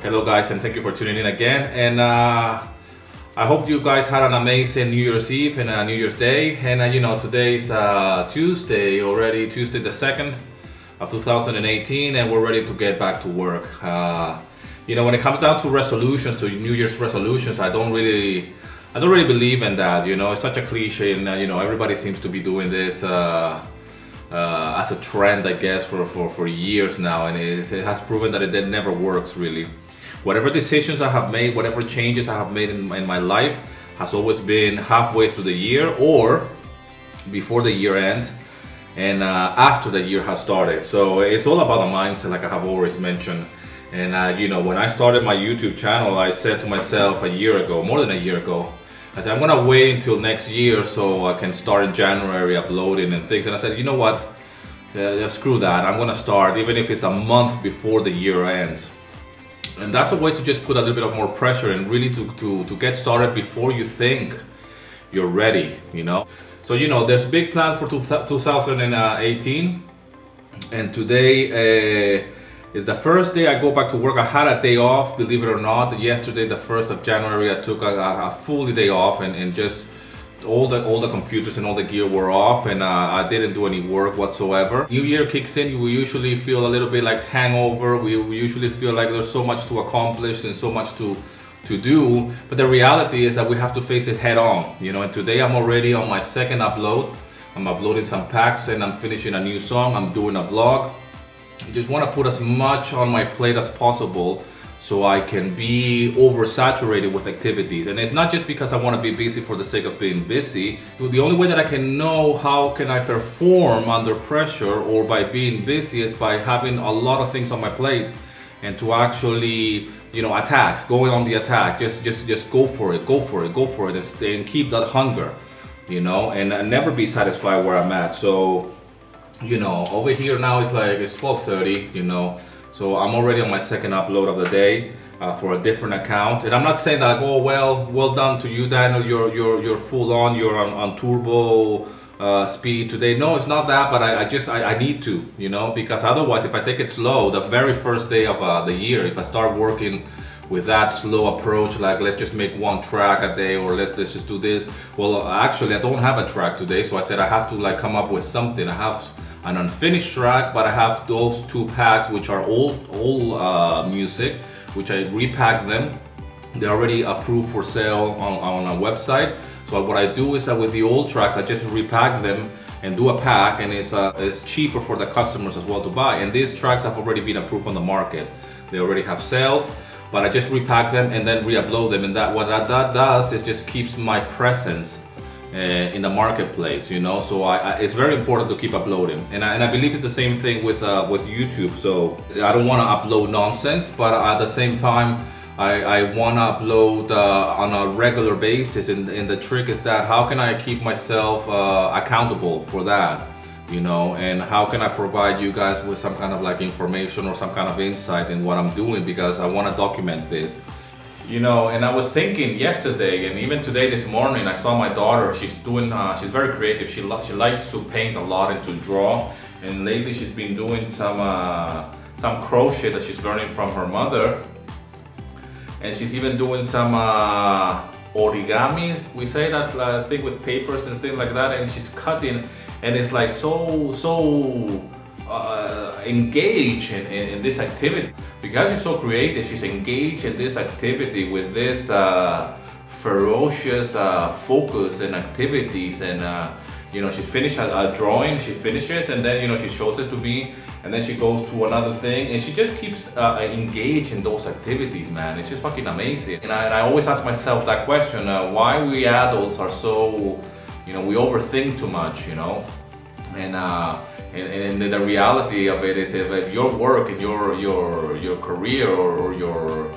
Hello guys, and thank you for tuning in again. And I hope you guys had an amazing New Year's Eve and New Year's Day. And you know, today's Tuesday already, Tuesday the 2nd of 2018, and we're ready to get back to work. You know, when it comes down to resolutions, to New Year's resolutions, I don't really believe in that. You know, it's such a cliche, and you know, everybody seems to be doing this as a trend, I guess, for years now, and it has proven that it never works really. Whatever decisions I have made, whatever changes I have made in my life has always been halfway through the year or before the year ends and after the year has started. So it's all about the mindset, like I have always mentioned. And you know, when I started my YouTube channel, I said to myself a year ago, more than a year ago, I said, I'm gonna wait until next year so I can start in January uploading and things. And I said, you know what, screw that, I'm gonna start even if it's a month before the year ends. And that's a way to just put a little bit of more pressure and really to get started before you think you're ready, you know. So, you know, there's big plans for 2018, and today is the first day I go back to work. I had a day off, believe it or not. Yesterday, the 1st of January, I took a full day off, and just all the computers and all the gear were off, and I didn't do any work whatsoever. New Year kicks in, we usually feel a little bit like hangover. We usually feel like there's so much to accomplish and so much to do, but the reality is that we have to face it head on, you know. And today I'm already on my second upload. I'm uploading some packs and I'm finishing a new song. I'm doing a vlog. I just want to put as much on my plate as possible so I can be oversaturated with activities. And it's not just because I want to be busy for the sake of being busy. The only way that I can know how can I perform under pressure or by being busy is by having a lot of things on my plate and to actually, you know, going on the attack. Just go for it, and keep that hunger, you know, and never be satisfied where I'm at. So, you know, over here now it's 12:30, you know. So I'm already on my second upload of the day for a different account, and I'm not saying that, oh well done to you, Daniel, you're full on, you're on turbo speed today. No, it's not that, but I need to, you know, because otherwise if I take it slow, the very first day of the year, if I start working with that slow approach, like let's just make one track a day, or let's just do this. Well, actually I don't have a track today, so I said I have to like come up with something. I have an unfinished track, but I have those two packs which are old music, which I repacked them. They're already approved for sale on a website. So what I do is that with the old tracks, I just repack them and do a pack, and it's cheaper for the customers as well to buy. And these tracks have already been approved on the market. They already have sales, but I just repack them and then re-upload them. And what that does is just keeps my presence in the marketplace, you know. So it's very important to keep uploading, and I believe it's the same thing with YouTube. So I don't want to upload nonsense, but at the same time I want to upload on a regular basis, and the trick is that how can I keep myself accountable for that, you know, and how can I provide you guys with some kind of like information or some kind of insight in what I'm doing, because I want to document this. You know, and I was thinking yesterday and even today, this morning, I saw my daughter. She's doing, she's very creative. She likes to paint a lot and to draw. And lately she's been doing some crochet that she's learning from her mother. And she's even doing some origami, we say that thing with papers and things like that. And she's cutting, and it's like so engaged in this activity. Because she's so creative, she's engaged in this activity with this ferocious focus and activities. And you know, she finished a drawing, she finishes, and then, you know, she shows it to me, and then she goes to another thing, and she just keeps engaged in those activities, man. It's just fucking amazing. And I always ask myself that question, why we adults are so, you know, we overthink too much, you know. And the reality of it is, if your work and your career or your,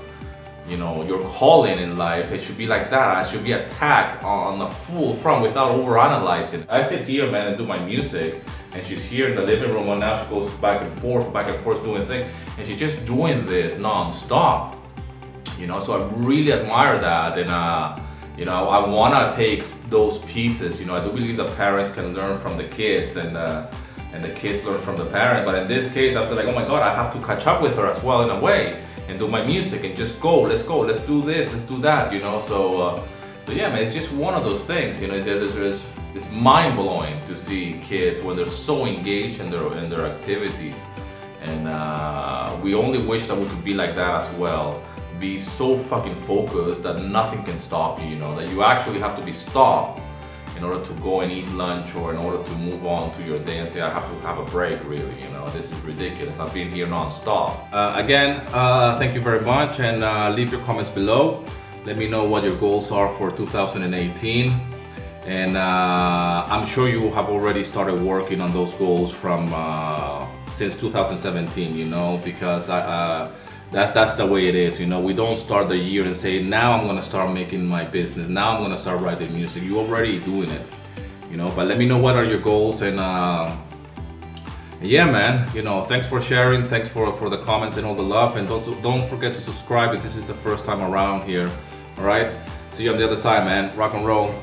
you know, your calling in life, it should be like that. It should be attacked on the full front without overanalyzing. I sit here, man, and do my music, and she's here in the living room, and now she goes back and forth doing things, and she's just doing this non-stop, you know. So I really admire that, and you know, I want to take those pieces. You know, I do believe that parents can learn from the kids, and the kids learn from the parent. But in this case, I feel like, oh my God, I have to catch up with her as well in a way. and do my music and just go, let's do this, let's do that, you know. So yeah, man, it's just one of those things, you know. It's mind-blowing to see kids when they're so engaged in their activities, and we only wish that we could be like that as well. Be so fucking focused that nothing can stop you, you know, that you actually have to be stopped in order to go and eat lunch, or in order to move on to your day and say, I have to have a break, really, you know, this is ridiculous, I've been here non-stop. Again, thank you very much, and leave your comments below. Let me know what your goals are for 2018, and I'm sure you have already started working on those goals from since 2017, you know, because that's the way it is, you know. We don't start the year and say, now I'm gonna start making my business, now I'm gonna start writing music. You're already doing it, you know. But let me know what are your goals, and yeah, man, you know, thanks for sharing, thanks for the comments and all the love, and don't forget to subscribe if this is the first time around here. All right, see you on the other side, man. Rock and roll.